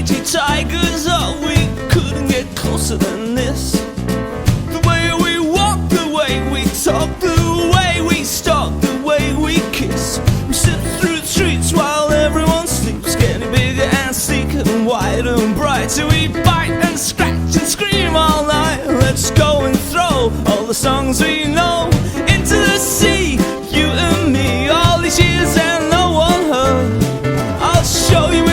cagey tigers. Oh, we couldn't get closer than this. The way we walk, the way we talk, the way we stalk, the way we kiss. We sit through the streets while everyone sleeps, getting bigger and sleeker and wider and brighter. We bite and scratch and scream all night. Let's go and throw all the songs we know into the sea, you and me. All these years and no one heard. I'll show you